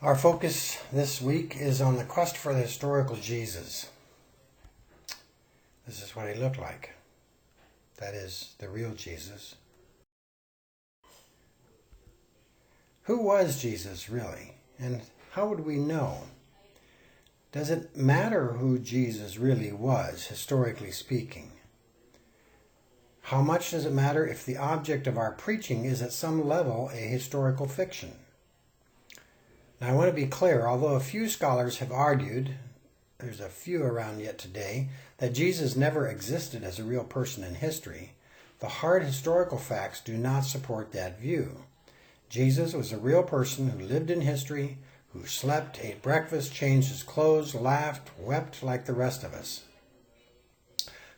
Our focus this week is on the quest for the historical Jesus. This is what he looked like. That is, the real Jesus. Who was Jesus really? And how would we know? Does it matter who Jesus really was, historically speaking? How much does it matter if the object of our preaching is at some level a historical fiction? Now, I want to be clear, although a few scholars have argued, there's a few around yet today, that Jesus never existed as a real person in history, the hard historical facts do not support that view. Jesus was a real person who lived in history, who slept, ate breakfast, changed his clothes, laughed, wept like the rest of us.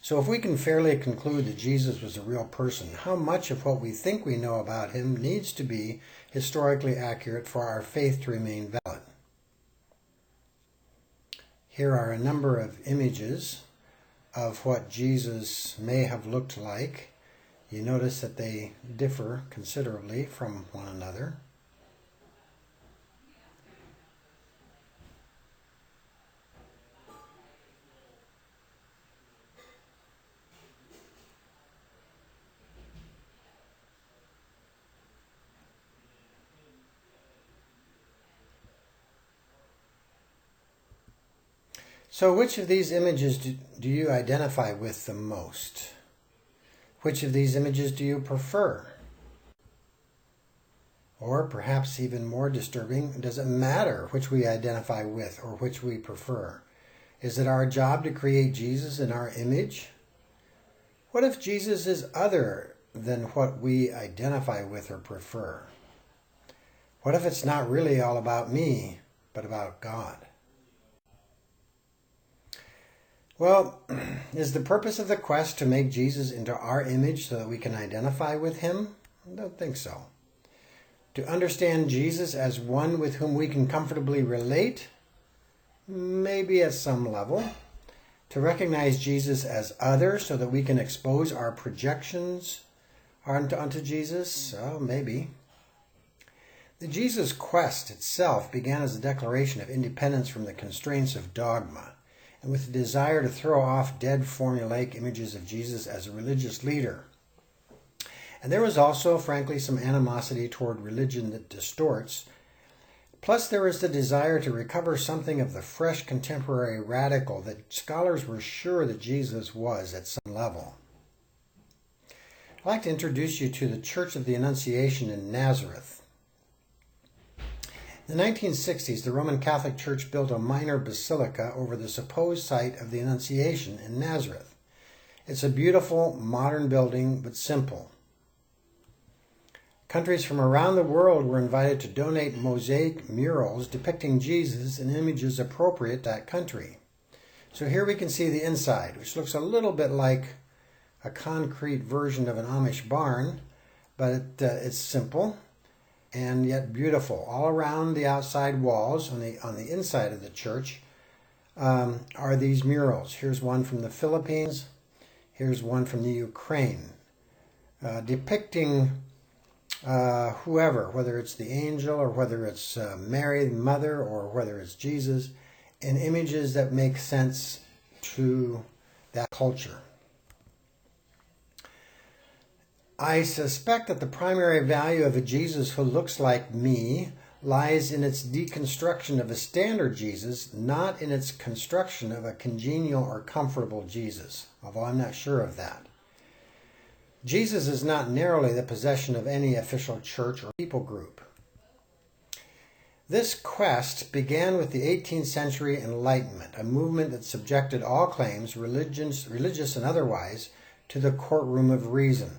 So if we can fairly conclude that Jesus was a real person, how much of what we think we know about him needs to be historically accurate for our faith to remain valid? Here are a number of images of what Jesus may have looked like. You notice that they differ considerably from one another. So which of these images do you identify with the most? Which of these images do you prefer? Or perhaps even more disturbing, does it matter which we identify with or which we prefer? Is it our job to create Jesus in our image? What if Jesus is other than what we identify with or prefer? What if it's not really all about me, but about God? Well, is the purpose of the quest to make Jesus into our image so that we can identify with him? I don't think so. To understand Jesus as one with whom we can comfortably relate? Maybe at some level. To recognize Jesus as other so that we can expose our projections onto Jesus? Oh, maybe. The Jesus quest itself began as a declaration of independence from the constraints of dogma, and with the desire to throw off dead formulaic images of Jesus as a religious leader. And there was also, frankly, some animosity toward religion that distorts. Plus, there was the desire to recover something of the fresh contemporary radical that scholars were sure that Jesus was at some level. I'd like to introduce you to the Church of the Annunciation in Nazareth. In the 1960s, the Roman Catholic Church built a minor basilica over the supposed site of the Annunciation in Nazareth. It's a beautiful, modern building, but simple. Countries from around the world were invited to donate mosaic murals depicting Jesus in images appropriate to that country. So here we can see the inside, which looks a little bit like a concrete version of an Amish barn, but it's simple and yet beautiful. All around the outside walls, on the inside of the church, are these murals. Here's one from the Philippines. Here's one from the Ukraine, depicting whoever, whether it's the angel or whether it's Mary, the mother, or whether it's Jesus, in images that make sense to that culture. I suspect that the primary value of a Jesus who looks like me lies in its deconstruction of a standard Jesus, not in its construction of a congenial or comfortable Jesus, although I'm not sure of that. Jesus is not narrowly the possession of any official church or people group. This quest began with the 18th century Enlightenment, a movement that subjected all claims, religious and otherwise, to the courtroom of reason.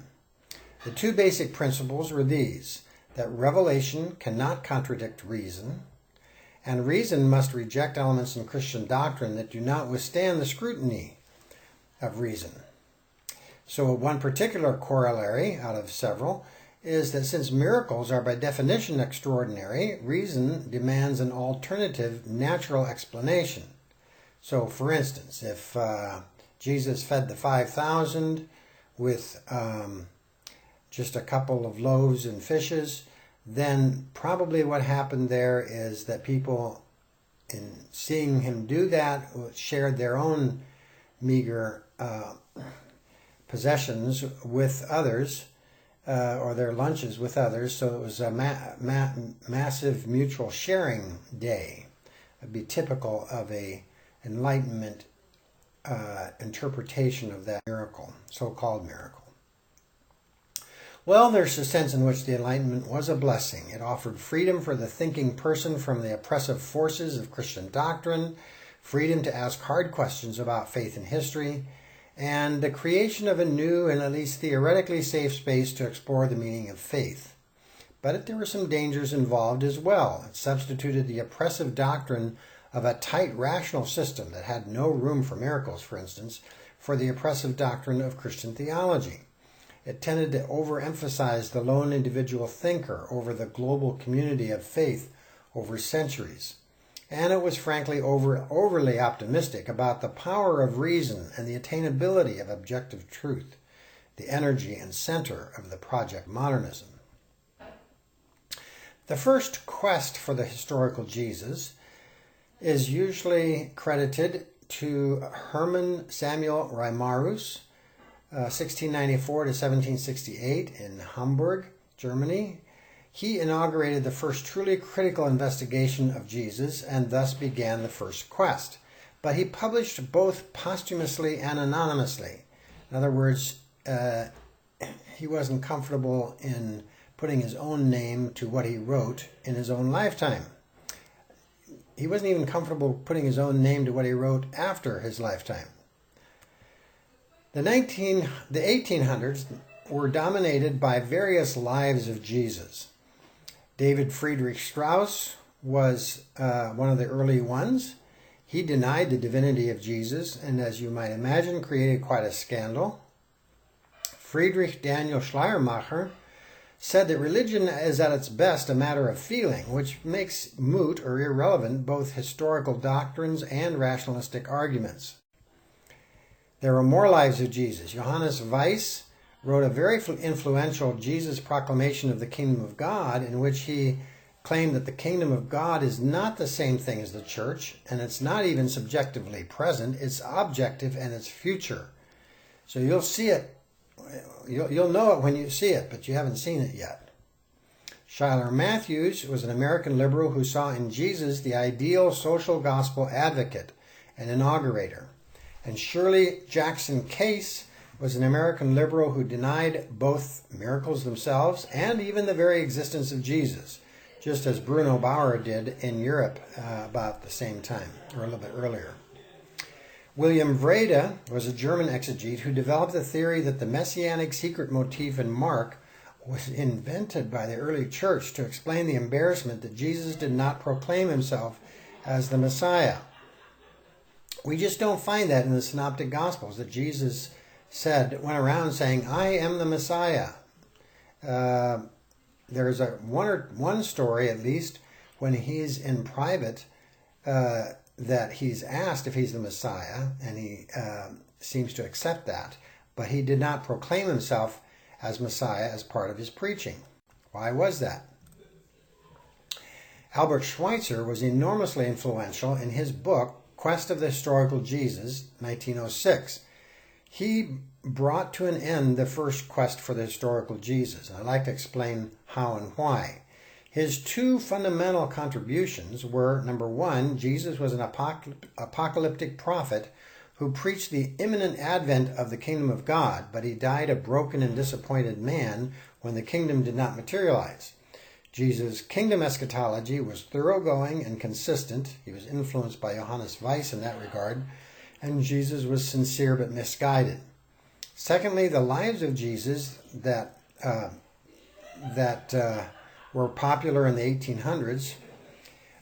The two basic principles were these: that revelation cannot contradict reason, and reason must reject elements in Christian doctrine that do not withstand the scrutiny of reason. So one particular corollary out of several is that since miracles are by definition extraordinary, reason demands an alternative natural explanation. So for instance, if Jesus fed the 5,000 with just a couple of loaves and fishes, then probably what happened there is that people, in seeing him do that, shared their own meager possessions with others, or their lunches with others. So it was a massive mutual sharing day. It would be typical of a Enlightenment interpretation of that miracle, so-called miracle. Well, there's a sense in which the Enlightenment was a blessing. It offered freedom for the thinking person from the oppressive forces of Christian doctrine, freedom to ask hard questions about faith and history, and the creation of a new and at least theoretically safe space to explore the meaning of faith. But there were some dangers involved as well. It substituted the oppressive doctrine of a tight rational system that had no room for miracles, for instance, for the oppressive doctrine of Christian theology. It tended to overemphasize the lone individual thinker over the global community of faith over centuries. And it was frankly overly optimistic about the power of reason and the attainability of objective truth, the energy and center of the Project Modernism. The first quest for the historical Jesus is usually credited to Hermann Samuel Reimarus, 1694 to 1768 in Hamburg, Germany. He inaugurated the first truly critical investigation of Jesus and thus began the first quest. But he published both posthumously and anonymously. In other words, he wasn't comfortable in putting his own name to what he wrote in his own lifetime. He wasn't even comfortable putting his own name to what he wrote after his lifetime. The 1800s were dominated by various lives of Jesus. David Friedrich Strauss was one of the early ones. He denied the divinity of Jesus and, as you might imagine, created quite a scandal. Friedrich Daniel Schleiermacher said that religion is at its best a matter of feeling, which makes moot or irrelevant both historical doctrines and rationalistic arguments. There were more lives of Jesus. Johannes Weiss wrote a very influential Jesus proclamation of the kingdom of God, in which he claimed that the kingdom of God is not the same thing as the church, and it's not even subjectively present, it's objective and it's future. So you'll see it, you'll know it when you see it, but you haven't seen it yet. Schuyler Matthews was an American liberal who saw in Jesus the ideal social gospel advocate and inaugurator. And Shirley Jackson Case was an American liberal who denied both miracles themselves and even the very existence of Jesus, just as Bruno Bauer did in Europe about the same time, or a little bit earlier. William Wrede was a German exegete who developed the theory that the messianic secret motif in Mark was invented by the early church to explain the embarrassment that Jesus did not proclaim himself as the Messiah. We just don't find that in the Synoptic Gospels, that Jesus went around saying, I am the Messiah. There's one story, at least, when he's in private, that he's asked if he's the Messiah, and he seems to accept that. But he did not proclaim himself as Messiah as part of his preaching. Why was that? Albert Schweitzer was enormously influential in his book, Quest of the Historical Jesus, 1906. He brought to an end the first quest for the historical Jesus. I'd like to explain how and why. His two fundamental contributions were, number one, Jesus was an apocalyptic prophet who preached the imminent advent of the kingdom of God, but he died a broken and disappointed man when the kingdom did not materialize. Jesus' kingdom eschatology was thoroughgoing and consistent. He was influenced by Johannes Weiss in that regard, and Jesus was sincere but misguided. Secondly, the lives of Jesus that were popular in the 1800s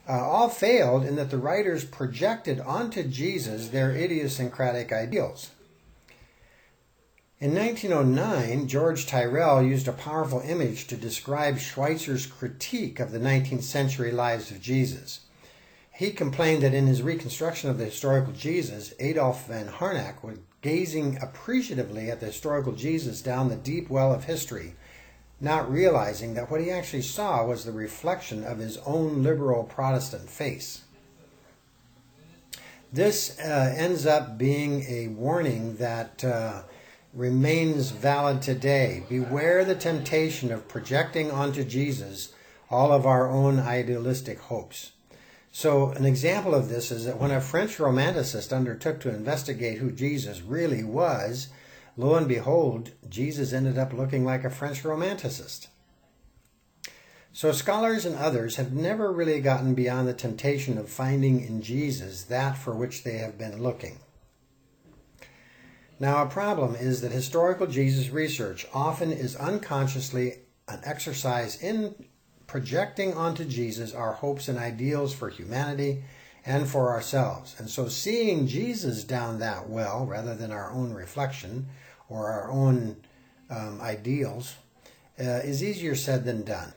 all failed in that the writers projected onto Jesus their idiosyncratic ideals. In 1909, George Tyrrell used a powerful image to describe Schweitzer's critique of the 19th century lives of Jesus. He complained that in his reconstruction of the historical Jesus, Adolf van Harnack was gazing appreciatively at the historical Jesus down the deep well of history, not realizing that what he actually saw was the reflection of his own liberal Protestant face. This ends up being a warning that remains valid today. Beware the temptation of projecting onto Jesus all of our own idealistic hopes. So an example of this is that when a French romanticist undertook to investigate who Jesus really was, lo and behold, Jesus ended up looking like a French romanticist. So scholars and others have never really gotten beyond the temptation of finding in Jesus that for which they have been looking. Now, a problem is that historical Jesus research often is unconsciously an exercise in projecting onto Jesus our hopes and ideals for humanity and for ourselves. And so seeing Jesus down that well, rather than our own reflection or our own ideals, is easier said than done.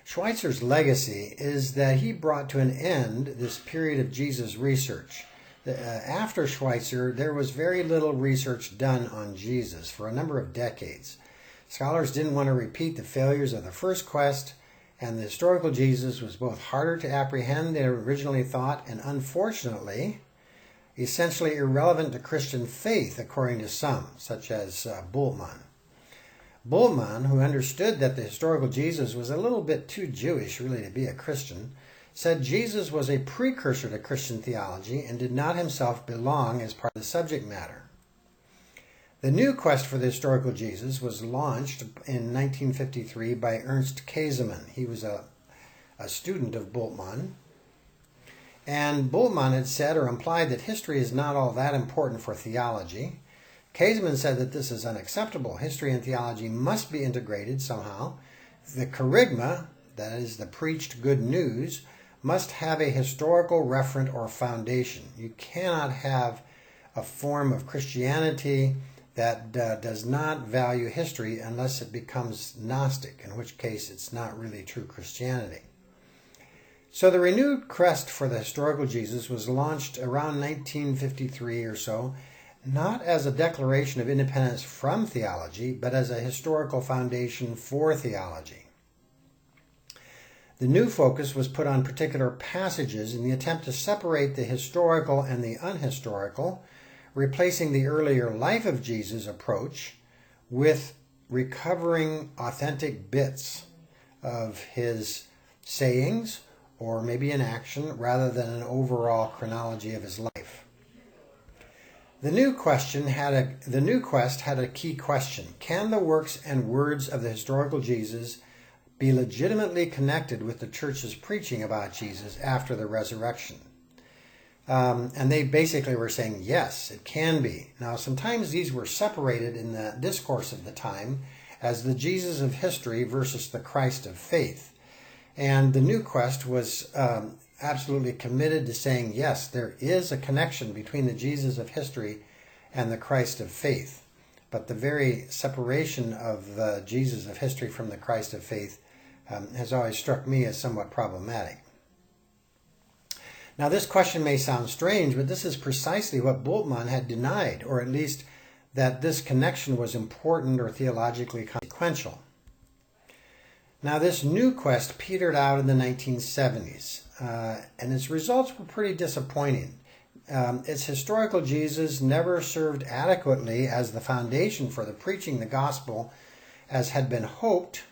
Schweitzer's legacy is that he brought to an end this period of Jesus research. After Schweitzer, there was very little research done on Jesus for a number of decades. Scholars didn't want to repeat the failures of the first quest, and the historical Jesus was both harder to apprehend than they originally thought, and unfortunately, essentially irrelevant to Christian faith, according to some, such as Bultmann. Bultmann, who understood that the historical Jesus was a little bit too Jewish really to be a Christian, said Jesus was a precursor to Christian theology and did not himself belong as part of the subject matter. The new quest for the historical Jesus was launched in 1953 by Ernst Käsemann. He was a student of Bultmann. And Bultmann had said or implied that history is not all that important for theology. Käsemann said that this is unacceptable. History and theology must be integrated somehow. The kerygma, that is the preached good news, must have a historical referent or foundation. You cannot have a form of Christianity that does not value history unless it becomes Gnostic, in which case it's not really true Christianity. So the renewed quest for the historical Jesus was launched around 1953 or so, not as a declaration of independence from theology, but as a historical foundation for theology. The new focus was put on particular passages in the attempt to separate the historical and the unhistorical, replacing the earlier life of Jesus approach with recovering authentic bits of his sayings or maybe an action rather than an overall chronology of his life. The new quest had a key question. Can the works and words of the historical Jesus be legitimately connected with the church's preaching about Jesus after the resurrection? And they basically were saying, yes, it can be. Now, sometimes these were separated in the discourse of the time as the Jesus of history versus the Christ of faith. And the new quest was absolutely committed to saying, yes, there is a connection between the Jesus of history and the Christ of faith. But the very separation of the Jesus of history from the Christ of faith has always struck me as somewhat problematic. Now, this question may sound strange, but this is precisely what Bultmann had denied, or at least that this connection was important or theologically consequential. Now, this new quest petered out in the 1970s, and its results were pretty disappointing. Its historical Jesus never served adequately as the foundation for the preaching the gospel as had been hoped,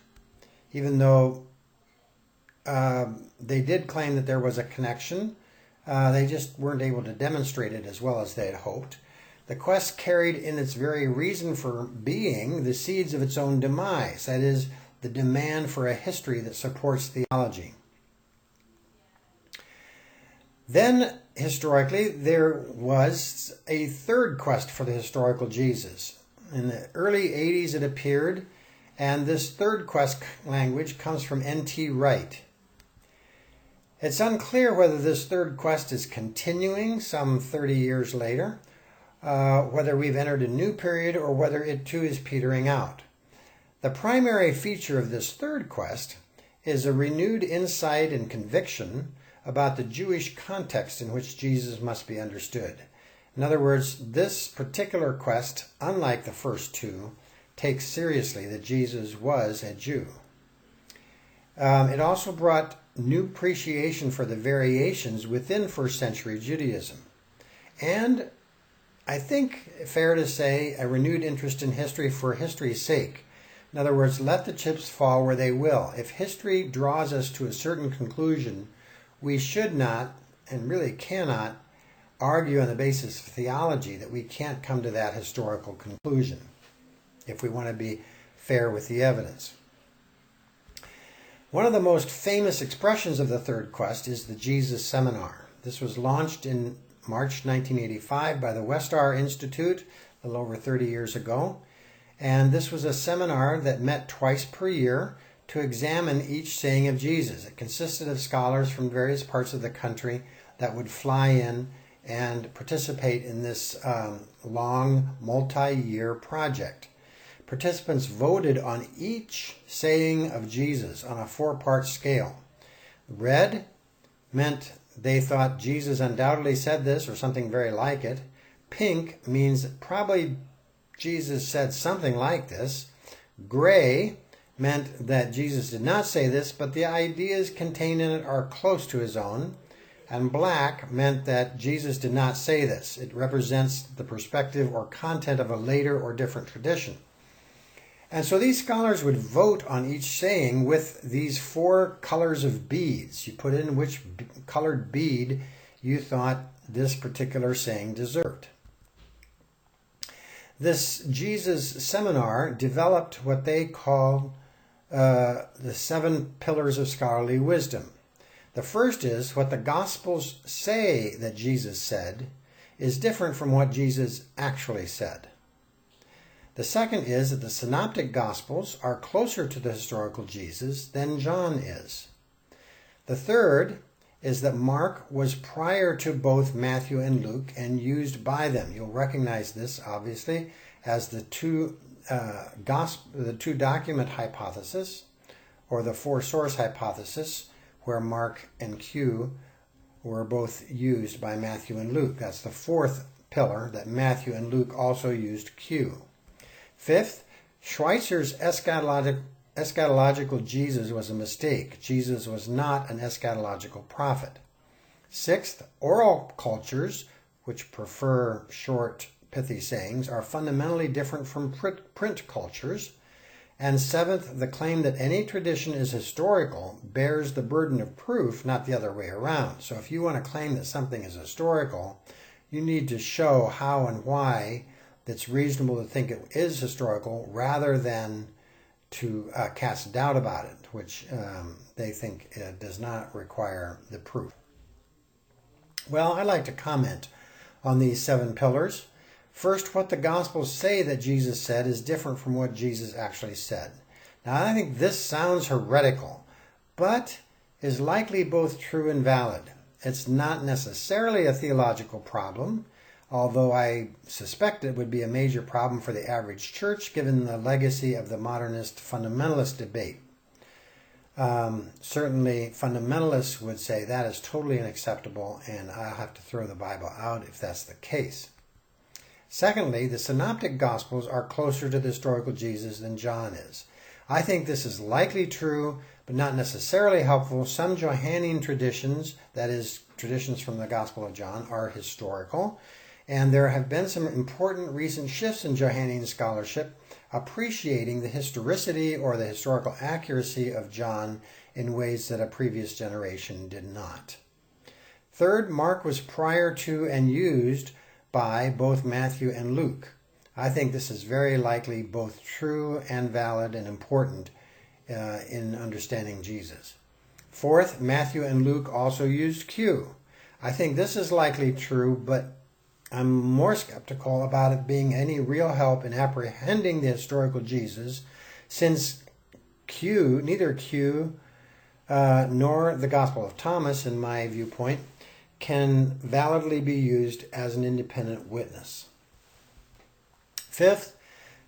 even though they did claim that there was a connection. They just weren't able to demonstrate it as well as they had hoped. The quest carried in its very reason for being the seeds of its own demise, that is, the demand for a history that supports theology. Then, historically, there was a third quest for the historical Jesus. In the early 80s it appeared, and this third quest language comes from N.T. Wright. It's unclear whether this third quest is continuing some 30 years later, whether we've entered a new period or whether it too is petering out. The primary feature of this third quest is a renewed insight and conviction about the Jewish context in which Jesus must be understood. In other words, this particular quest, unlike the first two, take seriously that Jesus was a Jew. It also brought new appreciation for the variations within first century Judaism. And I think fair to say a renewed interest in history for history's sake. In other words, let the chips fall where they will. If history draws us to a certain conclusion, we should not and really cannot argue on the basis of theology that we can't come to that historical conclusion if we want to be fair with the evidence. One of the most famous expressions of the third quest is the Jesus Seminar. This was launched in March 1985 by the Westar Institute a little over 30 years ago. And this was a seminar that met twice per year to examine each saying of Jesus. It consisted of scholars from various parts of the country that would fly in and participate in this long, multi-year project. Participants voted on each saying of Jesus on a 4-part scale. Red meant they thought Jesus undoubtedly said this or something very like it. Pink means probably Jesus said something like this. Gray meant that Jesus did not say this, but the ideas contained in it are close to his own. And black meant that Jesus did not say this. It represents the perspective or content of a later or different tradition. And so these scholars would vote on each saying with these 4 colors of beads. You put in which colored bead you thought this particular saying deserved. This Jesus Seminar developed what they call the 7 pillars of scholarly wisdom. The first is what the Gospels say that Jesus said is different from what Jesus actually said. The second is that the Synoptic Gospels are closer to the historical Jesus than John is. The third is that Mark was prior to both Matthew and Luke and used by them. You'll recognize this, obviously, as the two document hypothesis, or the 4-source hypothesis, where Mark and Q were both used by Matthew and Luke. That's the 4th pillar, that Matthew and Luke also used Q. 5th, Schweitzer's eschatological Jesus was a mistake. Jesus was not an eschatological prophet. 6th, oral cultures, which prefer short, pithy sayings, are fundamentally different from print cultures. And 7th, the claim that any tradition is historical bears the burden of proof, not the other way around. So if you want to claim that something is historical, you need to show how and why it's reasonable to think it is historical rather than to cast doubt about it, which they think does not require the proof. Well, I'd like to comment on these 7 pillars. First, what the Gospels say that Jesus said is different from what Jesus actually said. Now, I think this sounds heretical, but is likely both true and valid. It's not necessarily a theological problem, although I suspect it would be a major problem for the average church given the legacy of the modernist fundamentalist debate. Certainly, fundamentalists would say that is totally unacceptable, and I'll have to throw the Bible out if that's the case. Secondly, the Synoptic Gospels are closer to the historical Jesus than John is. I think this is likely true, but not necessarily helpful. Some Johannine traditions, that is, traditions from the Gospel of John, are historical, and there have been some important recent shifts in Johannine scholarship appreciating the historicity or the historical accuracy of John in ways that a previous generation did not. Third, Mark was prior to and used by both Matthew and Luke. I think this is very likely both true and valid and important in understanding Jesus. Fourth, Matthew and Luke also used Q. I think this is likely true, but I'm more skeptical about it being any real help in apprehending the historical Jesus, since neither Q nor the Gospel of Thomas, in my viewpoint, can validly be used as an independent witness. Fifth,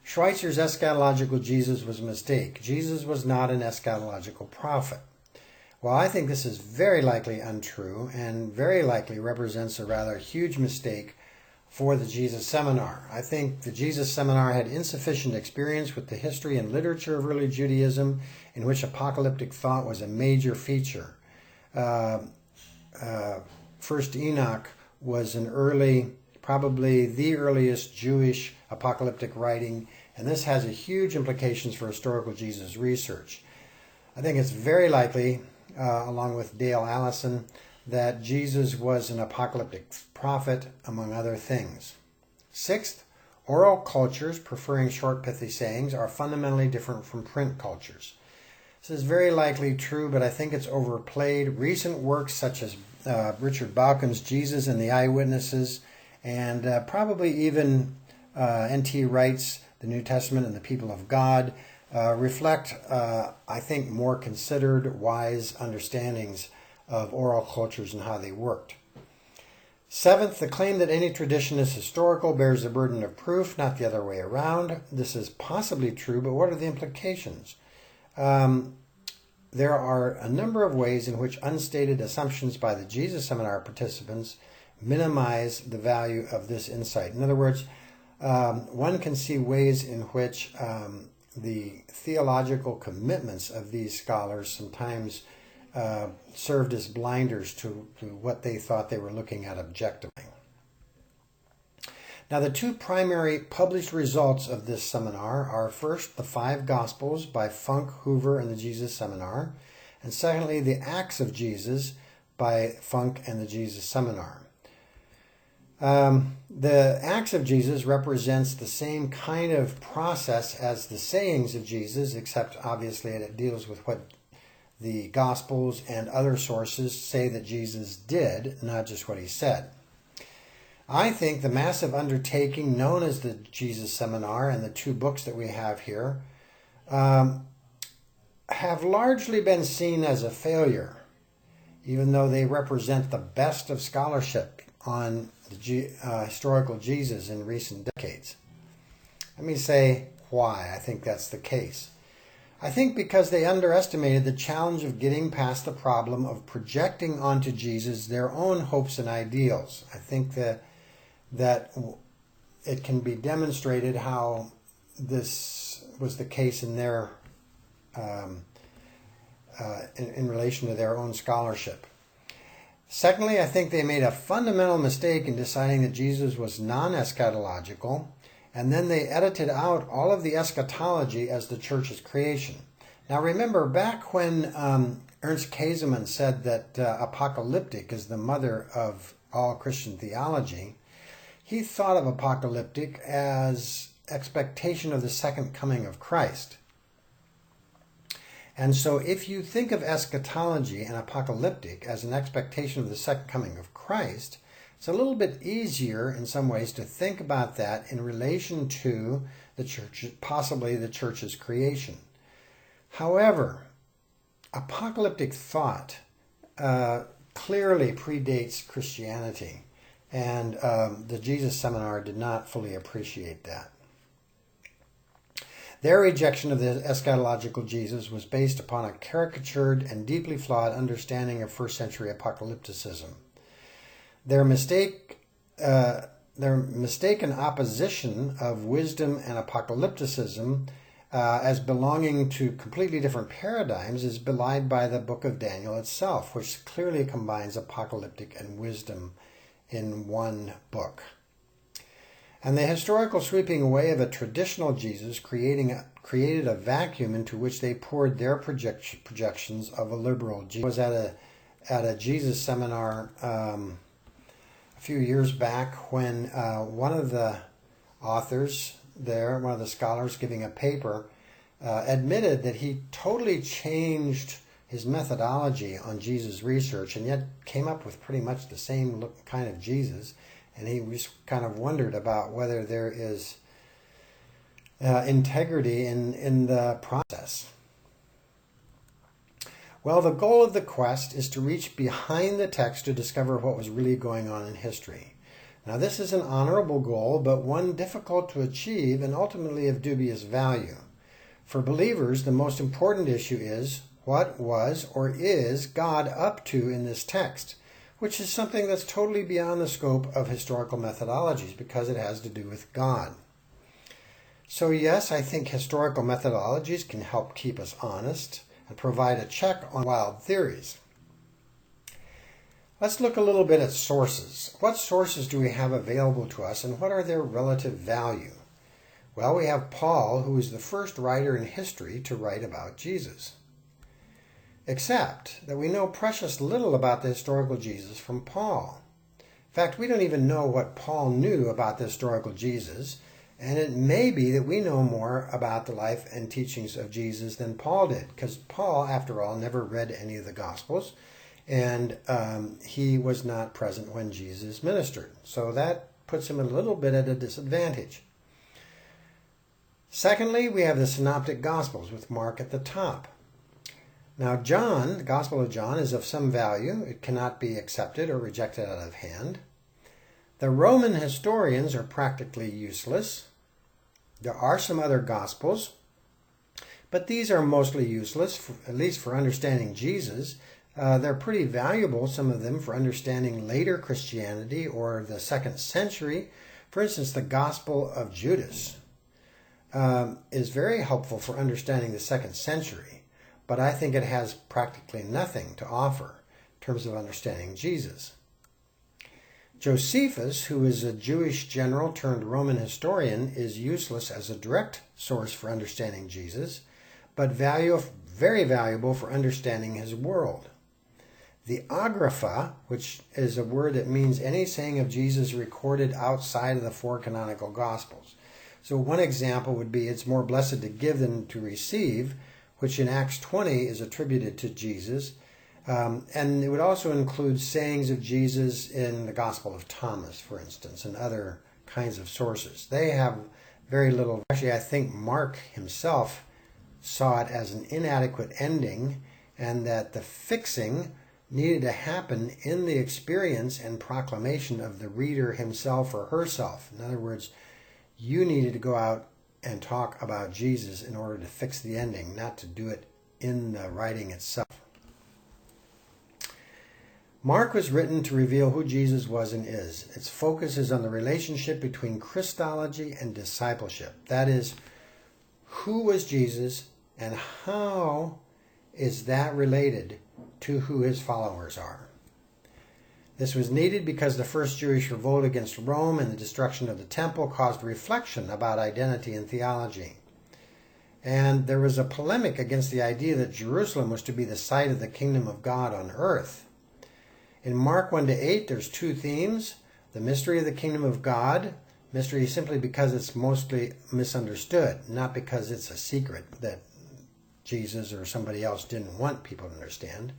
Schweitzer's eschatological Jesus was a mistake. Jesus was not an eschatological prophet. Well, I think this is very likely untrue and very likely represents a rather huge mistake for the Jesus Seminar. I think the Jesus Seminar had insufficient experience with the history and literature of early Judaism, in which apocalyptic thought was a major feature. First Enoch was probably the earliest Jewish apocalyptic writing, and this has a huge implications for historical Jesus research. I think it's very likely, along with Dale Allison, that Jesus was an apocalyptic prophet, among other things. Sixth, oral cultures preferring short, pithy sayings are fundamentally different from print cultures. This is very likely true, but I think it's overplayed. Recent works such as Richard Baucham's Jesus and the Eyewitnesses, and probably even N.T. Wright's The New Testament and the People of God, reflect, I think, more considered, wise understandings of oral cultures and how they worked. Seventh, the claim that any tradition is historical bears the burden of proof, not the other way around. This is possibly true, but what are the implications? There are a number of ways in which unstated assumptions by the Jesus Seminar participants minimize the value of this insight. In other words, one can see ways in which the theological commitments of these scholars sometimes served as blinders to what they thought they were looking at objectively. Now, the two primary published results of this seminar are, first, the 5 Gospels by Funk, Hoover, and the Jesus Seminar, and secondly, the Acts of Jesus by Funk and the Jesus Seminar. The Acts of Jesus represents the same kind of process as the sayings of Jesus, except obviously it deals with what the Gospels and other sources say that Jesus did, not just what he said. I think the massive undertaking known as the Jesus Seminar and the 2 books that we have here have largely been seen as a failure, even though they represent the best of scholarship on the historical Jesus in recent decades. Let me say why I think that's the case. I think because they underestimated the challenge of getting past the problem of projecting onto Jesus their own hopes and ideals. I think that it can be demonstrated how this was the case in their in relation to their own scholarship. Secondly, I think they made a fundamental mistake in deciding that Jesus was non-eschatological, and then they edited out all of the eschatology as the church's creation. Now remember, back when Ernst Käsemann said that apocalyptic is the mother of all Christian theology, he thought of apocalyptic as expectation of the second coming of Christ. And so if you think of eschatology and apocalyptic as an expectation of the second coming of Christ, it's a little bit easier in some ways to think about that in relation to the church, possibly the church's creation. However, apocalyptic thought clearly predates Christianity, and the Jesus Seminar did not fully appreciate that. Their rejection of the eschatological Jesus was based upon a caricatured and deeply flawed understanding of first century apocalypticism. Their mistaken opposition of wisdom and apocalypticism as belonging to completely different paradigms is belied by the book of Daniel itself, which clearly combines apocalyptic and wisdom in one book. And the historical sweeping away of a traditional Jesus created a vacuum into which they poured their projections of a liberal Jesus. I was at a Jesus seminar a few years back when one of the authors there, one of the scholars giving a paper, admitted that he totally changed his methodology on Jesus research and yet came up with pretty much the same kind of Jesus. And he just kind of wondered about whether there is integrity in the process. Well, the goal of the quest is to reach behind the text to discover what was really going on in history. Now, this is an honorable goal, but one difficult to achieve and ultimately of dubious value. For believers, the most important issue is, what was or is God up to in this text? which is something that's totally beyond the scope of historical methodologies because it has to do with God. So yes, I think historical methodologies can help keep us honest and provide a check on wild theories. Let's look a little bit at sources. What sources do we have available to us and what are their relative value? Well, we have Paul, who is the first writer in history to write about Jesus. Except that we know precious little about the historical Jesus from Paul. In fact, we don't even know what Paul knew about the historical Jesus, and it may be that we know more about the life and teachings of Jesus than Paul did, because Paul, after all, never read any of the Gospels, and he was not present when Jesus ministered. So that puts him a little bit at a disadvantage. Secondly, we have the Synoptic Gospels with Mark at the top. Now, John, the Gospel of John, is of some value. It cannot be accepted or rejected out of hand. The Roman historians are practically useless. There are some other Gospels, but these are mostly useless, at least for understanding Jesus. They're pretty valuable, some of them, for understanding later Christianity or the 2nd century. For instance, the Gospel of Judas is very helpful for understanding the 2nd century, but I think it has practically nothing to offer in terms of understanding Jesus. Josephus, who is a Jewish general turned Roman historian, is useless as a direct source for understanding Jesus, but very valuable for understanding his world. The Agrapha, which is a word that means any saying of Jesus recorded outside of the 4 canonical Gospels. So one example would be, it's more blessed to give than to receive, which in Acts 20 is attributed to Jesus. And it would also include sayings of Jesus in the Gospel of Thomas, for instance, and other kinds of sources. They have very little. Actually, I think Mark himself saw it as an inadequate ending, and that the fixing needed to happen in the experience and proclamation of the reader himself or herself. In other words, you needed to go out and talk about Jesus in order to fix the ending, not to do it in the writing itself. Mark was written to reveal who Jesus was and is. Its focus is on the relationship between Christology and discipleship. That is, who was Jesus and how is that related to who his followers are. This was needed because the first Jewish revolt against Rome and the destruction of the temple caused reflection about identity and theology. And there was a polemic against the idea that Jerusalem was to be the site of the kingdom of God on earth. In Mark 1-8, there's 2 themes. The mystery of the kingdom of God. Mystery simply because it's mostly misunderstood, not because it's a secret that Jesus or somebody else didn't want people to understand.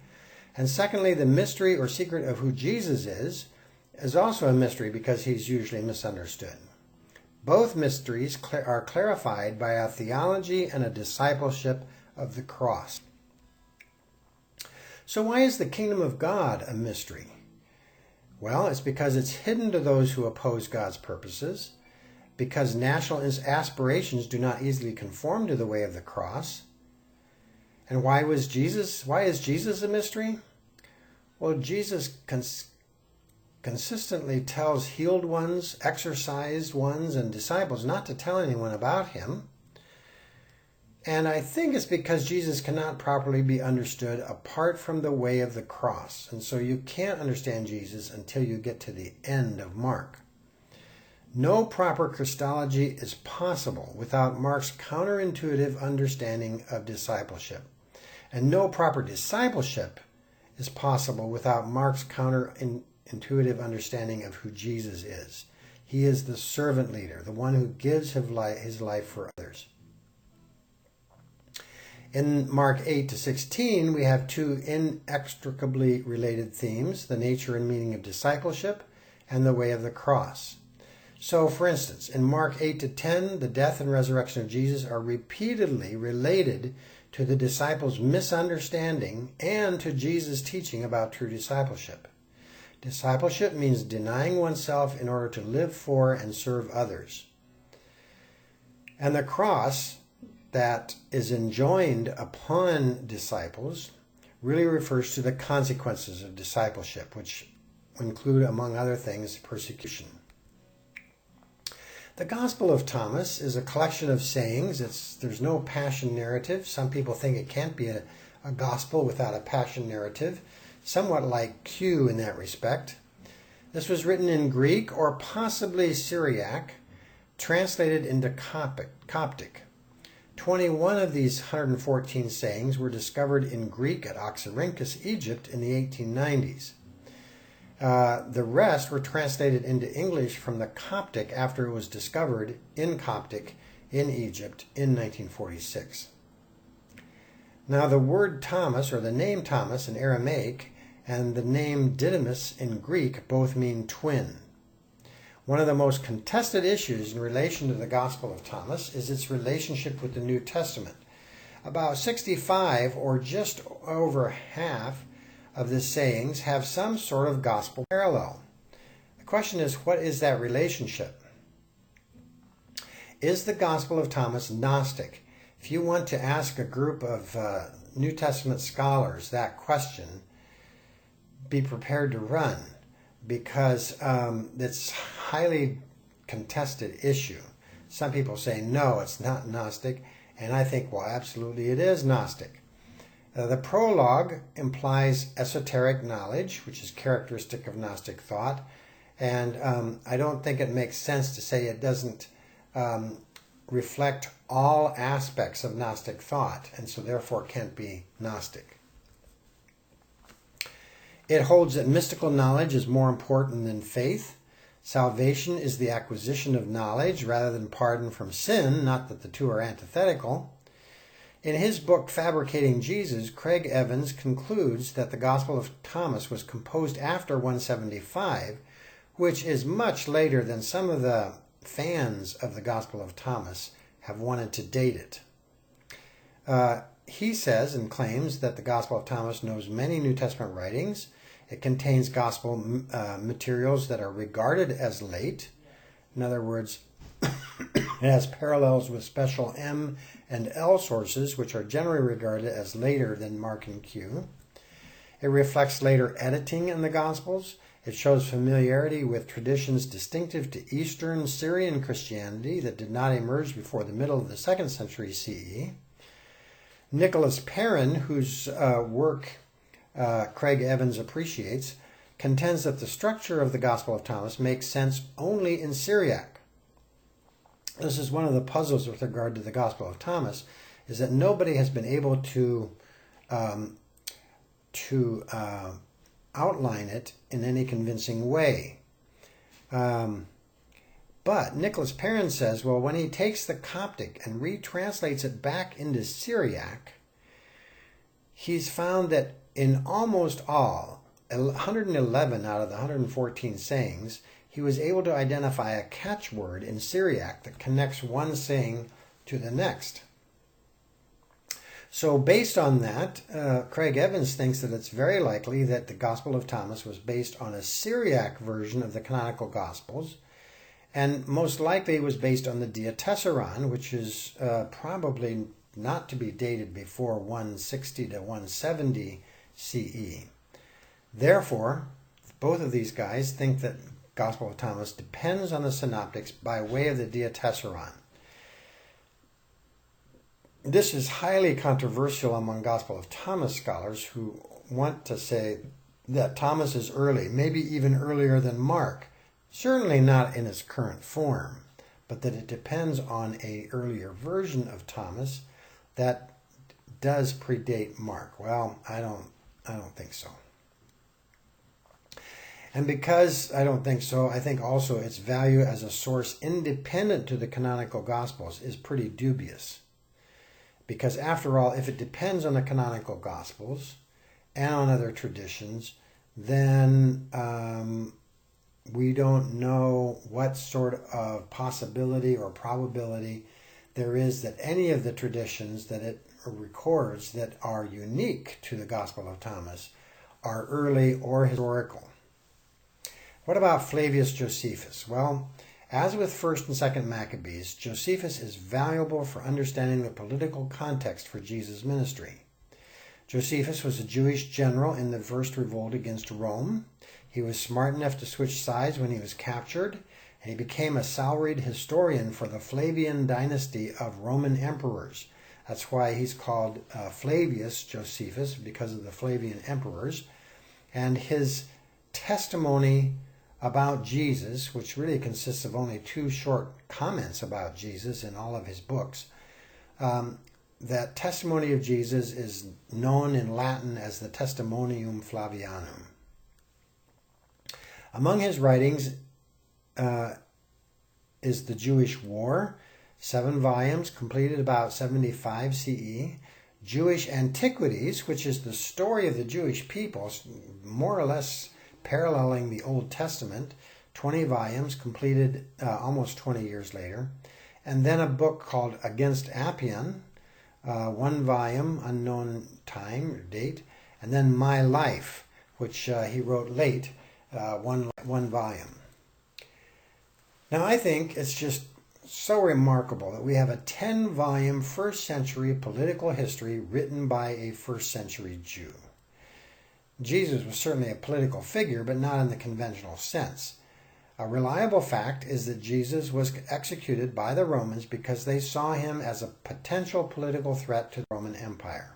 And secondly, the mystery or secret of who Jesus is also a mystery because he's usually misunderstood. Both mysteries are clarified by a theology and a discipleship of the cross. So why is the kingdom of God a mystery? Well, it's because it's hidden to those who oppose God's purposes, because national aspirations do not easily conform to the way of the cross. And why is Jesus a mystery? Well, Jesus consistently tells healed ones, exorcised ones, and disciples not to tell anyone about him. And I think it's because Jesus cannot properly be understood apart from the way of the cross. And so you can't understand Jesus until you get to the end of Mark. No proper Christology is possible without Mark's counterintuitive understanding of discipleship. And no proper discipleship is possible without Mark's counterintuitive understanding of who Jesus is. He is the servant leader, the one who gives his life for others. In Mark 8-16, we have 2 inextricably related themes, the nature and meaning of discipleship and the way of the cross. So, for instance, in Mark 8-10, the death and resurrection of Jesus are repeatedly related to the disciples' misunderstanding and to Jesus' teaching about true discipleship. Discipleship means denying oneself in order to live for and serve others. And the cross that is enjoined upon disciples really refers to the consequences of discipleship, which include, among other things, persecution. The Gospel of Thomas is a collection of sayings. There's no passion narrative. Some people think it can't be a gospel without a passion narrative, somewhat like Q in that respect. This was written in Greek or possibly Syriac, translated into Coptic. 21 of these 114 sayings were discovered in Greek at Oxyrhynchus, Egypt in the 1890s. The rest were translated into English from the Coptic after it was discovered in Coptic in Egypt in 1946. Now the word Thomas, or the name Thomas in Aramaic, and the name Didymus in Greek both mean twin. One of the most contested issues in relation to the Gospel of Thomas is its relationship with the New Testament. About 65, or just over half, of the sayings have some sort of gospel parallel. The question is, what is that relationship? Is the Gospel of Thomas Gnostic? If you want to ask a group of New Testament scholars that question, be prepared to run, because it's a highly contested issue. Some people say, no, it's not Gnostic, and I think, well, absolutely it is Gnostic. The prologue implies esoteric knowledge, which is characteristic of Gnostic thought, and I don't think it makes sense to say it doesn't reflect all aspects of Gnostic thought, and so therefore can't be Gnostic. It holds that mystical knowledge is more important than faith. Salvation is the acquisition of knowledge rather than pardon from sin, not that the two are antithetical. In his book, Fabricating Jesus, Craig Evans concludes that the Gospel of Thomas was composed after 175, which is much later than some of the fans of the Gospel of Thomas have wanted to date it. He says and claims that the Gospel of Thomas knows many New Testament writings. It contains gospel materials that are regarded as late. In other words, it has parallels with special M and L sources, which are generally regarded as later than Mark and Q. It reflects later editing in the Gospels. It shows familiarity with traditions distinctive to Eastern Syrian Christianity that did not emerge before the middle of the 2nd century CE. Nicholas Perrin, whose work Craig Evans appreciates, contends that the structure of the Gospel of Thomas makes sense only in Syriac. This is one of the puzzles with regard to the Gospel of Thomas, is that nobody has been able to outline it in any convincing way. But Nicholas Perrin says, well, when he takes the Coptic and retranslates it back into Syriac, he's found that in almost all, 111 out of the 114 sayings, he was able to identify a catchword in Syriac that connects one saying to the next. So based on that, Craig Evans thinks that it's very likely that the Gospel of Thomas was based on a Syriac version of the canonical Gospels, and most likely was based on the Diatessaron, which is probably not to be dated before 160 to 170 CE. Therefore, both of these guys think that Gospel of Thomas depends on the synoptics by way of the Diatessaron. This is highly controversial among Gospel of Thomas scholars who want to say that Thomas is early, maybe even earlier than Mark, certainly not in its current form, but that it depends on an earlier version of Thomas that does predate Mark. Well, I don't think so. And because I don't think so, I think also its value as a source independent to the canonical Gospels is pretty dubious. Because after all, if it depends on the canonical Gospels and on other traditions, then we don't know what sort of possibility or probability there is that any of the traditions that it records that are unique to the Gospel of Thomas are early or historical. What about Flavius Josephus? Well, as with 1st and 2nd Maccabees, Josephus is valuable for understanding the political context for Jesus' ministry. Josephus was a Jewish general in the first revolt against Rome. He was smart enough to switch sides when he was captured, and he became a salaried historian for the Flavian dynasty of Roman emperors. That's why he's called Flavius Josephus, because of the Flavian emperors. And his testimony about Jesus, which really consists of only 2 short comments about Jesus in all of his books, that testimony of Jesus is known in Latin as the Testimonium Flavianum. Among his writings is the Jewish War, 7 volumes, completed about 75 CE. Jewish Antiquities, which is the story of the Jewish people, more or less paralleling the Old Testament, 20 volumes, completed almost 20 years later. And then a book called Against Appian, 1 volume, unknown time or date. And then My Life, which he wrote late, one volume. Now I think it's just so remarkable that we have a 10-volume first century political history written by a first century Jew. Jesus was certainly a political figure, but not in the conventional sense. A reliable fact is that Jesus was executed by the Romans because they saw him as a potential political threat to the Roman Empire.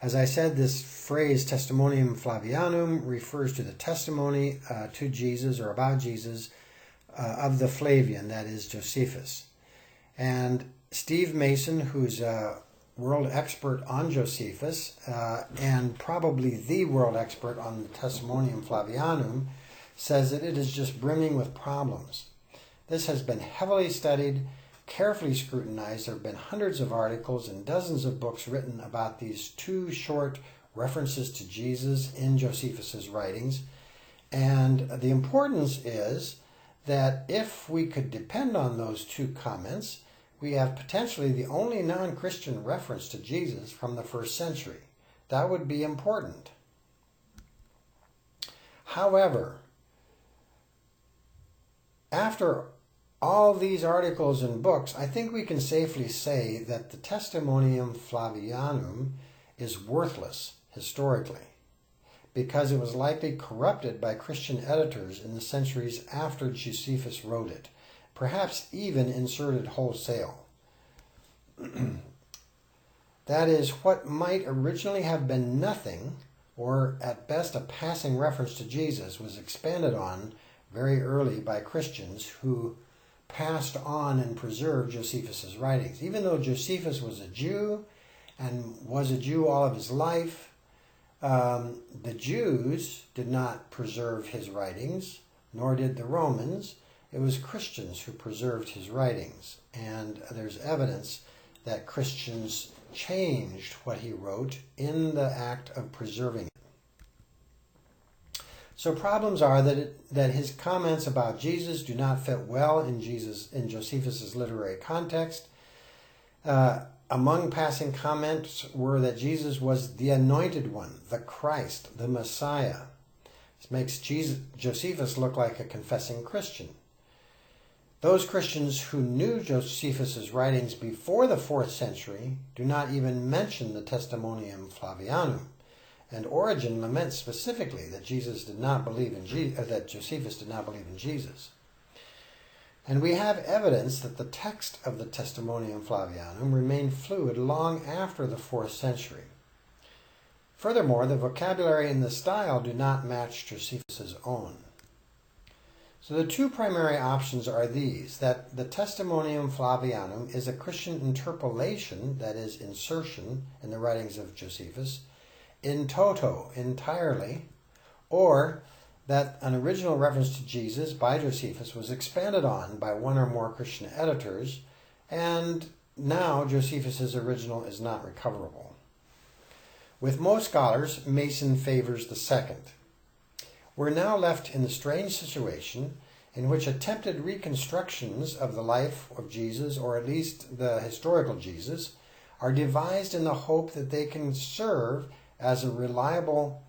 As I said, this phrase Testimonium Flavianum refers to the testimony to Jesus or about Jesus of the Flavian, that is Josephus. And Steve Mason, who's a world expert on Josephus and probably the world expert on the Testimonium Flavianum, says that it is just brimming with problems. This has been heavily studied, carefully scrutinized. There have been hundreds of articles and dozens of books written about these 2 short references to Jesus in Josephus's writings. And the importance is that if we could depend on those 2 comments, we have potentially the only non-Christian reference to Jesus from the 1st century. That would be important. However, after all these articles and books, I think we can safely say that the Testimonium Flavianum is worthless historically, because it was likely corrupted by Christian editors in the centuries after Josephus wrote it, perhaps even inserted wholesale. That is, what might originally have been nothing, or at best a passing reference to Jesus, was expanded on very early by Christians who passed on and preserved Josephus's writings. Even though Josephus was a Jew and was a Jew all of his life, the Jews did not preserve his writings, nor did the Romans. It was Christians who preserved his writings, and there's evidence that Christians changed what he wrote in the act of preserving it. So problems are that his comments about Jesus do not fit well in Josephus's literary context. Among passing comments were that Jesus was the anointed one, the Christ, the Messiah. This makes Josephus look like a confessing Christian. Those Christians who knew Josephus's writings before the 4th century do not even mention the Testimonium Flavianum. And Origen laments specifically that Josephus did not believe in Jesus. And we have evidence that the text of the Testimonium Flavianum remained fluid long after the 4th century. Furthermore, the vocabulary and the style do not match Josephus's own. So the 2 primary options are these: that the Testimonium Flavianum is a Christian interpolation, that is, insertion in the writings of Josephus, in toto, entirely, or that an original reference to Jesus by Josephus was expanded on by 1 or more Christian editors, and now Josephus's original is not recoverable. With most scholars, Mason favors the second. We're now left in the strange situation in which attempted reconstructions of the life of Jesus, or at least the historical Jesus, are devised in the hope that they can serve as a reliable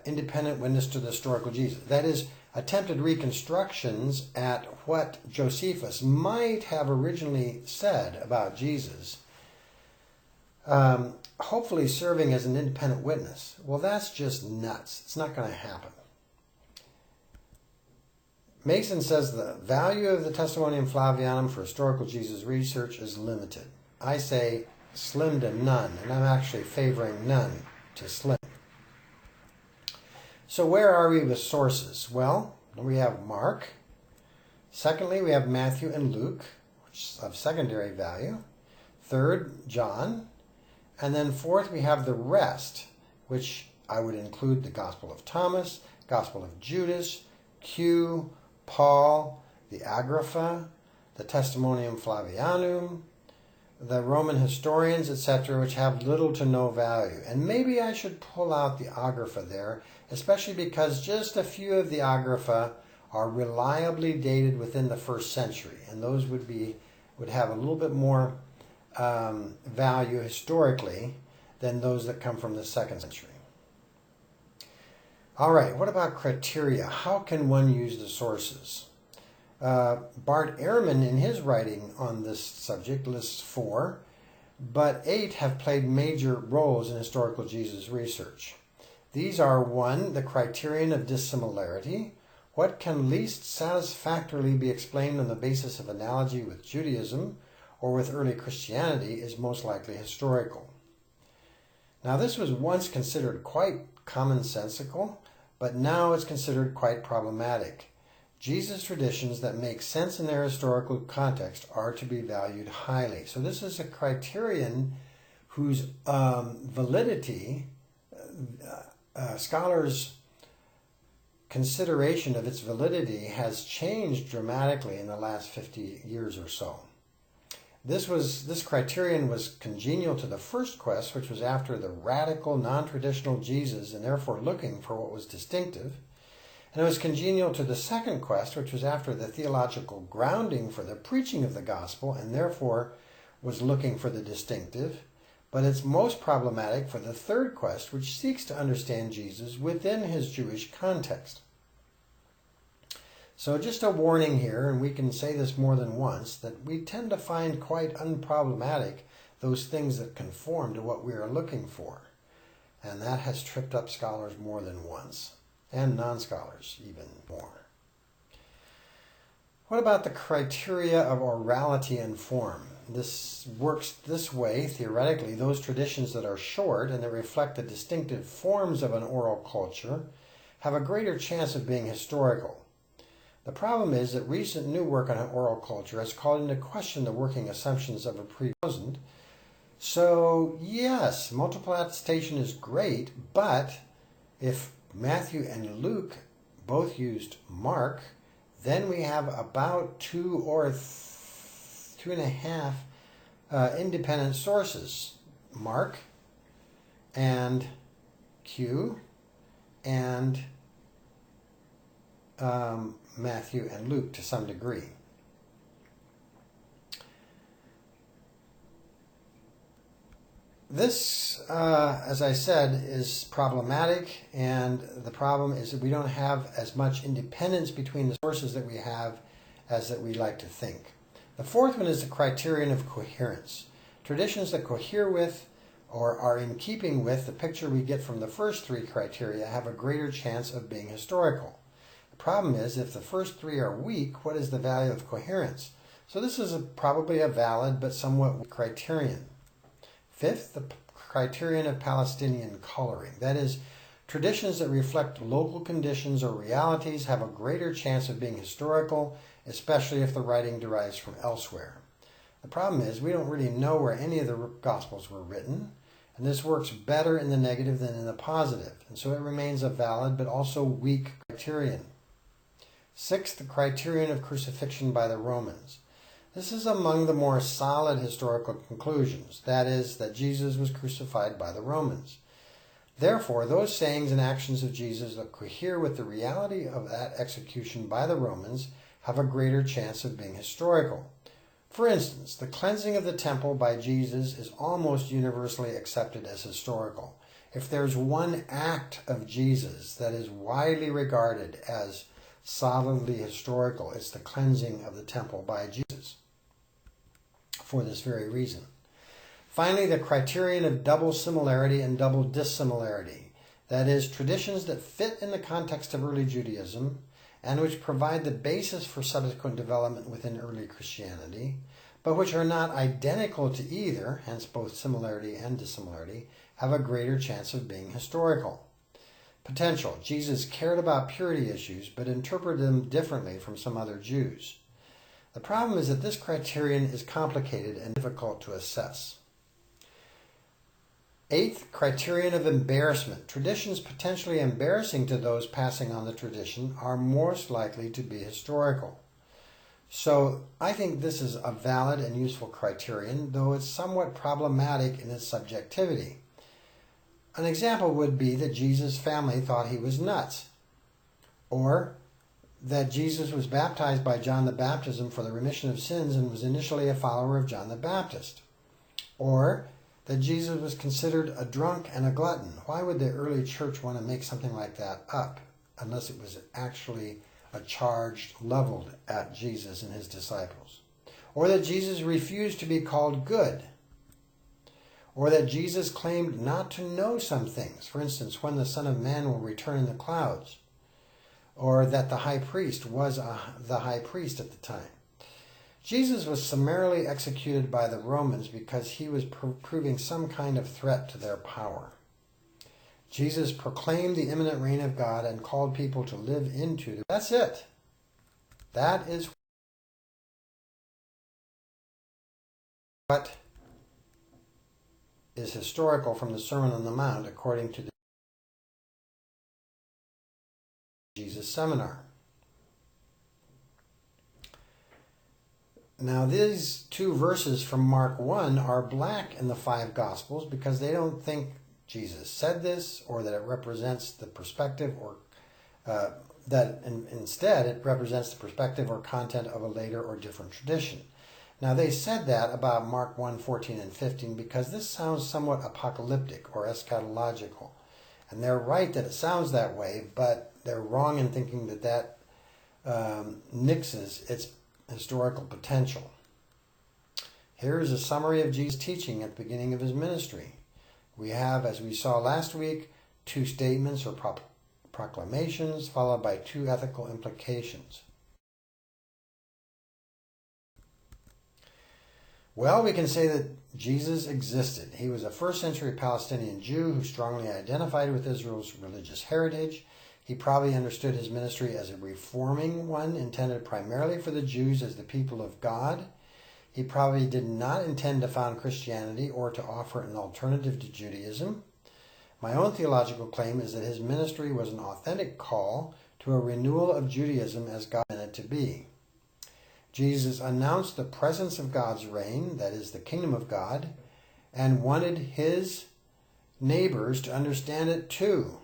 independent witness to the historical Jesus. That is, attempted reconstructions at what Josephus might have originally said about Jesus hopefully serving as an independent witness. Well, that's just nuts. It's not going to happen. Mason says the value of the Testimonium Flavianum for historical Jesus research is limited. I say slim to none, and I'm actually favoring none to slim. So where are we with sources? Well, we have Mark. Secondly, we have Matthew and Luke, which is of secondary value. Third, John. And then fourth, we have the rest, which I would include the Gospel of Thomas, Gospel of Judas, Q, Paul, the Agrippa, the Testimonium Flavianum, the Roman historians, etc., which have little to no value. And maybe I should pull out the Agrippa there, especially because just a few of the Agrippa are reliably dated within the 1st century, and those would have a little bit more value historically than those that come from the 2nd century. All right, what about criteria? How can one use the sources? Bart Ehrman, in his writing on this subject, lists 4, but 8 have played major roles in historical Jesus research. These are 1, the criterion of dissimilarity. What can least satisfactorily be explained on the basis of analogy with Judaism or with early Christianity is most likely historical. Now, this was once considered quite commonsensical, but now it's considered quite problematic. Jesus' traditions that make sense in their historical context are to be valued highly. So this is a criterion whose validity, scholars' consideration of its validity has changed dramatically in the last 50 years or so. This criterion was congenial to the first quest, which was after the radical, non-traditional Jesus and therefore looking for what was distinctive. And it was congenial to the second quest, which was after the theological grounding for the preaching of the gospel and therefore was looking for the distinctive. But it's most problematic for the third quest, which seeks to understand Jesus within his Jewish context. So just a warning here, and we can say this more than once, that we tend to find quite unproblematic those things that conform to what we are looking for. And that has tripped up scholars more than once, and non-scholars even more. What about the criteria of orality and form? This works this way, theoretically. Those traditions that are short and that reflect the distinctive forms of an oral culture have a greater chance of being historical. The problem is that recent new work on oral culture has called into question the working assumptions of a pre-2000. So yes, multiple attestation is great, but if Matthew and Luke both used Mark, then we have about 2 or 2.5 independent sources. Mark and Q and Matthew and Luke to some degree. This, as I said, is problematic, and the problem is that we don't have as much independence between the sources that we have as that we like to think. The fourth one is the criterion of coherence. Traditions that cohere with or are in keeping with the picture we get from the first 3 criteria have a greater chance of being historical. The problem is, if the first 3 are weak, what is the value of coherence? So this is probably a valid but somewhat weak criterion. Fifth, the criterion of Palestinian coloring. That is, traditions that reflect local conditions or realities have a greater chance of being historical, especially if the writing derives from elsewhere. The problem is we don't really know where any of the Gospels were written, and this works better in the negative than in the positive, and so it remains a valid but also weak criterion. Sixth, the criterion of crucifixion by the Romans. This is among the more solid historical conclusions, that is, that Jesus was crucified by the Romans. Therefore, those sayings and actions of Jesus that cohere with the reality of that execution by the Romans have a greater chance of being historical. For instance, the cleansing of the temple by Jesus is almost universally accepted as historical. If there's one act of Jesus that is widely regarded as solidly historical, it's the cleansing of the temple by Jesus, for this very reason. Finally, the criterion of double similarity and double dissimilarity. That is, traditions that fit in the context of early Judaism and which provide the basis for subsequent development within early Christianity, but which are not identical to either, hence both similarity and dissimilarity, have a greater chance of being historical. Potential. Jesus cared about purity issues, but interpreted them differently from some other Jews. The problem is that this criterion is complicated and difficult to assess. Eighth, criterion of embarrassment. Traditions potentially embarrassing to those passing on the tradition are most likely to be historical. So I think this is a valid and useful criterion, though it's somewhat problematic in its subjectivity. An example would be that Jesus' family thought he was nuts, or that Jesus was baptized by John the Baptist for the remission of sins and was initially a follower of John the Baptist, or that Jesus was considered a drunk and a glutton. Why would the early church want to make something like that up unless it was actually a charge leveled at Jesus and his disciples? Or that Jesus refused to be called good, or that Jesus claimed not to know some things, for instance, when the Son of Man will return in the clouds, or that the high priest was the high priest at the time. Jesus was summarily executed by the Romans because he was proving some kind of threat to their power. Jesus proclaimed the imminent reign of God and called people to live into it. That's it. That is what is historical from the Sermon on the Mount according to the Jesus Seminar. Now, these two verses from Mark 1 are black in the five Gospels because they don't think Jesus said this or that it represents the perspective or instead it represents the perspective or content of a later or different tradition. Now, they said that about Mark 1, 14 and 15 because this sounds somewhat apocalyptic or eschatological. And they're right that it sounds that way, but they're wrong in thinking that nixes its historical potential. Here is a summary of Jesus' teaching at the beginning of his ministry. We have, as we saw last week, two statements or proclamations followed by two ethical implications. Well, we can say that Jesus existed. He was a first-century Palestinian Jew who strongly identified with Israel's religious heritage. He probably understood his ministry as a reforming one intended primarily for the Jews as the people of God. He probably did not intend to found Christianity or to offer an alternative to Judaism. My own theological claim is that his ministry was an authentic call to a renewal of Judaism as God meant it to be. Jesus announced the presence of God's reign, that is, the kingdom of God, and wanted his neighbors to understand it too.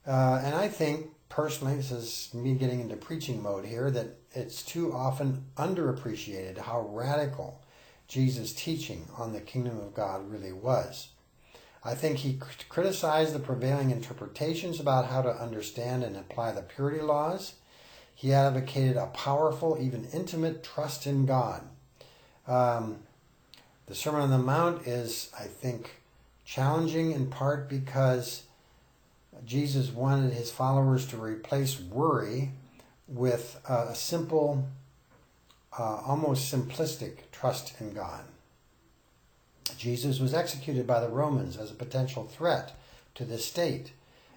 And I think, personally, this is me getting into preaching mode here, that it's too often underappreciated how radical Jesus' teaching on the kingdom of God really was. I think he criticized the prevailing interpretations about how to understand and apply the purity laws. He advocated a powerful, even intimate trust in God. The Sermon on the Mount is, I think, challenging in part because Jesus wanted his followers to replace worry with a simple, almost simplistic trust in God. Jesus was executed by the Romans as a potential threat to the state.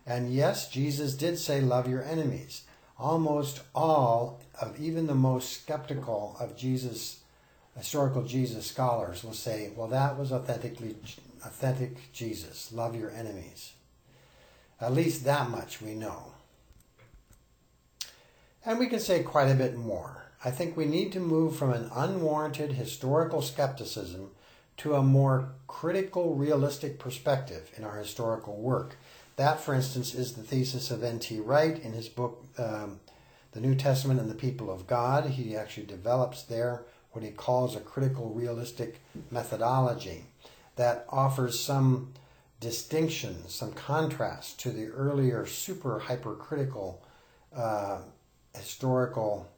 And yes, Jesus did say, love your enemies. Almost all of even the most skeptical of historical Jesus scholars will say, well, that was authentic Jesus. Love your enemies. At least that much we know. And we can say quite a bit more. I think we need to move from an unwarranted historical skepticism to a more critical, realistic perspective in our historical work. That, for instance, is the thesis of N.T. Wright in his book, The New Testament and the People of God. He actually develops there what he calls a critical, realistic methodology that offers some distinction, some contrast to the earlier super hypercritical historical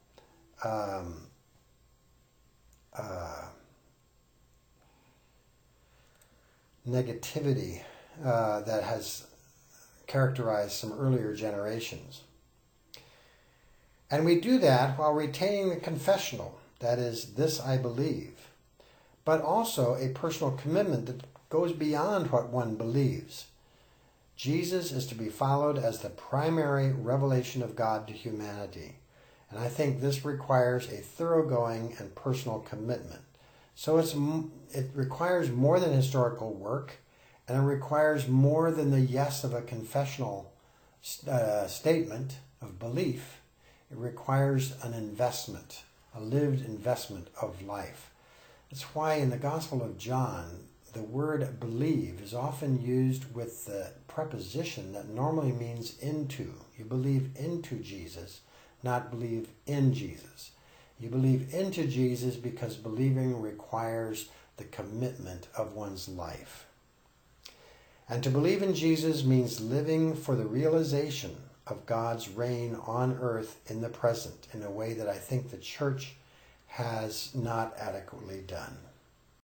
negativity that has characterized some earlier generations. And we do that while retaining the confessional, that is, this I believe, but also a personal commitment that goes beyond what one believes. Jesus is to be followed as the primary revelation of God to humanity. And I think this requires a thoroughgoing and personal commitment. So it requires more than historical work, and it requires more than the yes of a confessional statement of belief. It requires an investment, a lived investment of life. That's why in the Gospel of John, the word believe is often used with the preposition that normally means into. You believe into Jesus, not believe in Jesus. You believe into Jesus because believing requires the commitment of one's life. And to believe in Jesus means living for the realization of God's reign on earth in the present in a way that I think the church has not adequately done.